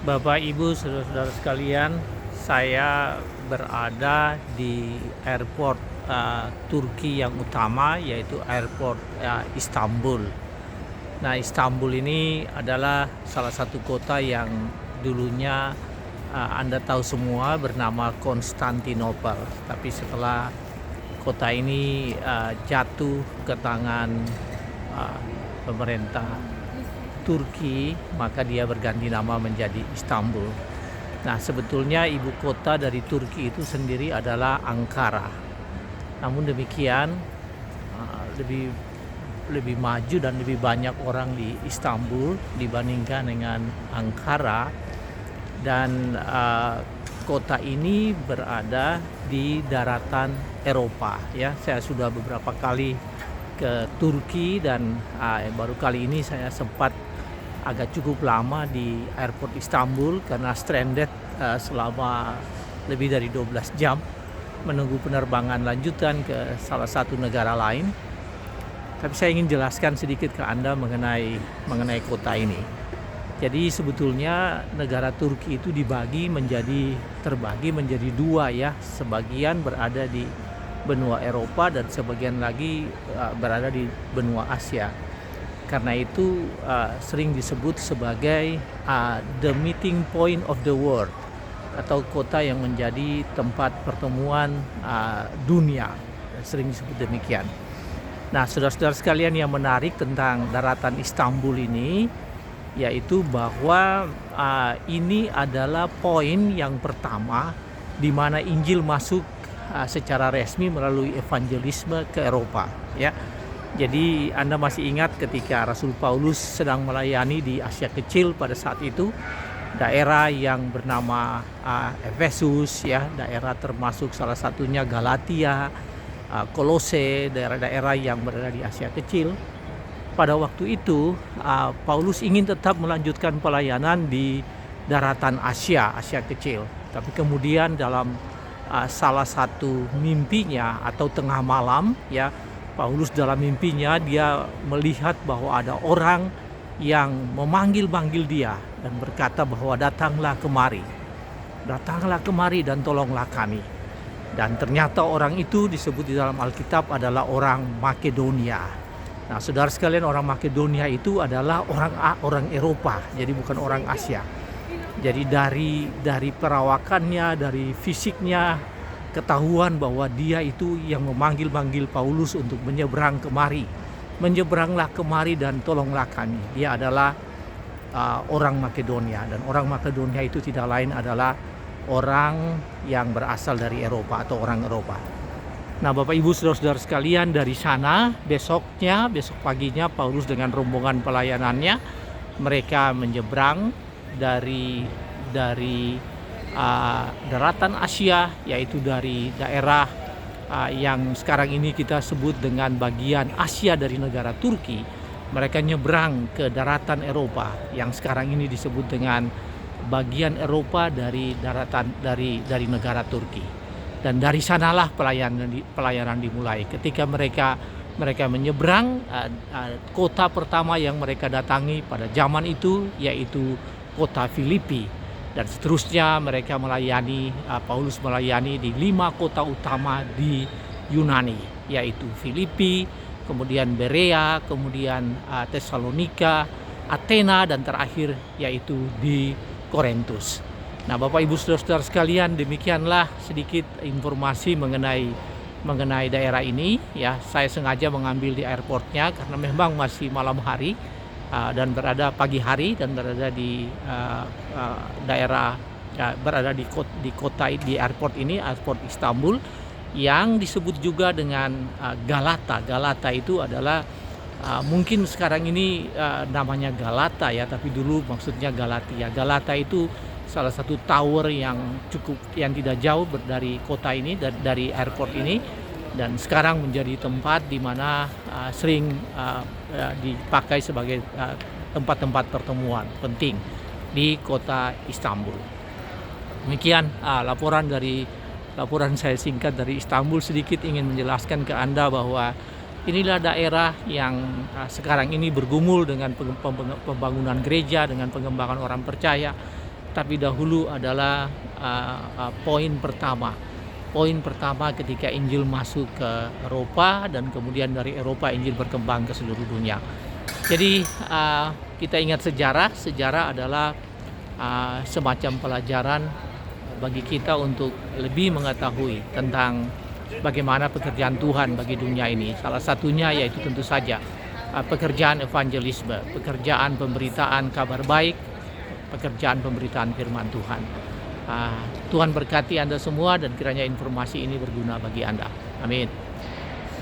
Bapak, Ibu, saudara-saudara sekalian, saya berada di airport Turki yang utama, yaitu airport Istanbul. Nah, Istanbul ini adalah salah satu kota yang dulunya Anda tahu semua bernama Konstantinopel. Tapi setelah kota ini jatuh ke tangan pemerintah Turki, maka dia berganti nama menjadi Istanbul. Nah, sebetulnya ibu kota dari Turki itu sendiri adalah Ankara. Namun demikian, lebih lebih maju dan lebih banyak orang di Istanbul dibandingkan dengan Ankara, dan kota ini berada di daratan Eropa. Ya, saya sudah beberapa kali ke Turki dan baru kali ini saya sempat agak cukup lama di airport Istanbul karena stranded selama lebih dari 12 jam menunggu penerbangan lanjutan ke salah satu negara lain. Tapi saya ingin jelaskan sedikit ke Anda mengenai kota ini. Jadi sebetulnya negara Turki itu terbagi menjadi dua ya. Sebagian berada di benua Eropa dan sebagian lagi berada di benua Asia. Karena itu sering disebut sebagai the meeting point of the world, atau kota yang menjadi tempat pertemuan dunia, sering disebut demikian. Nah, saudara-saudara sekalian, yang menarik tentang daratan Istanbul ini yaitu bahwa ini adalah poin yang pertama di mana Injil masuk secara resmi melalui evangelisme ke Eropa, ya. Jadi Anda masih ingat ketika Rasul Paulus sedang melayani di Asia Kecil pada saat itu, daerah yang bernama Efesus, ya, daerah termasuk salah satunya Galatia, Kolose, daerah-daerah yang berada di Asia Kecil. Pada waktu itu Paulus ingin tetap melanjutkan pelayanan di daratan Asia Kecil. Tapi kemudian dalam salah satu mimpinya atau tengah malam, ya, Paulus dalam mimpinya dia melihat bahwa ada orang yang memanggil-manggil dia dan berkata bahwa datanglah kemari dan tolonglah kami. Dan ternyata orang itu disebut di dalam Alkitab adalah orang Makedonia. Nah, saudara sekalian, orang Makedonia itu adalah orang Eropa, jadi bukan orang Asia. Jadi dari perawakannya, dari fisiknya, ketahuan bahwa dia itu yang memanggil-manggil Paulus untuk menyeberang kemari. Menyeberanglah kemari dan tolonglah kami. Dia adalah orang Makedonia, dan orang Makedonia itu tidak lain adalah orang yang berasal dari Eropa atau orang Eropa. Nah, Bapak Ibu saudara-saudara sekalian, dari sana besok paginya Paulus dengan rombongan pelayanannya mereka menyeberang dari daratan Asia, yaitu dari daerah yang sekarang ini kita sebut dengan bagian Asia dari negara Turki. Mereka nyebrang ke daratan Eropa yang sekarang ini disebut dengan bagian Eropa dari dari negara Turki. Dan dari sanalah pelayanan dimulai. Ketika mereka menyeberang, kota pertama yang mereka datangi pada zaman itu yaitu kota Filipi. Dan seterusnya mereka Paulus melayani di 5 kota utama di Yunani, yaitu Filipi, kemudian Berea, kemudian Tesalonika, Athena, dan terakhir yaitu di Korintus. Nah, Bapak Ibu saudara-saudara sekalian, demikianlah sedikit informasi mengenai daerah ini, ya. Saya sengaja mengambil di airportnya karena memang masih malam hari dan berada pagi hari dan berada di daerah berada di kota di airport ini, airport Istanbul, yang disebut juga dengan Galata. Galata itu adalah mungkin sekarang ini namanya Galata, ya, tapi dulu maksudnya Galatia. Galata itu salah satu tower yang tidak jauh dari kota ini, dari airport ini, dan sekarang menjadi tempat di mana sering dipakai sebagai tempat-tempat pertemuan penting di kota Istanbul. Demikian laporan saya singkat dari Istanbul, sedikit ingin menjelaskan ke Anda bahwa inilah daerah yang sekarang ini bergumul dengan pembangunan gereja, dengan pengembangan orang percaya. tapi dahulu adalah poin pertama. Poin pertama ketika Injil masuk ke Eropa dan kemudian dari Eropa Injil berkembang ke seluruh dunia. Jadi kita ingat sejarah adalah semacam pelajaran bagi kita untuk lebih mengetahui tentang bagaimana pekerjaan Tuhan bagi dunia ini. Salah satunya yaitu tentu saja pekerjaan evangelisme, pekerjaan pemberitaan kabar baik, pekerjaan pemberitaan firman Tuhan. Tuhan berkati Anda semua dan kiranya informasi ini berguna bagi Anda. Amin.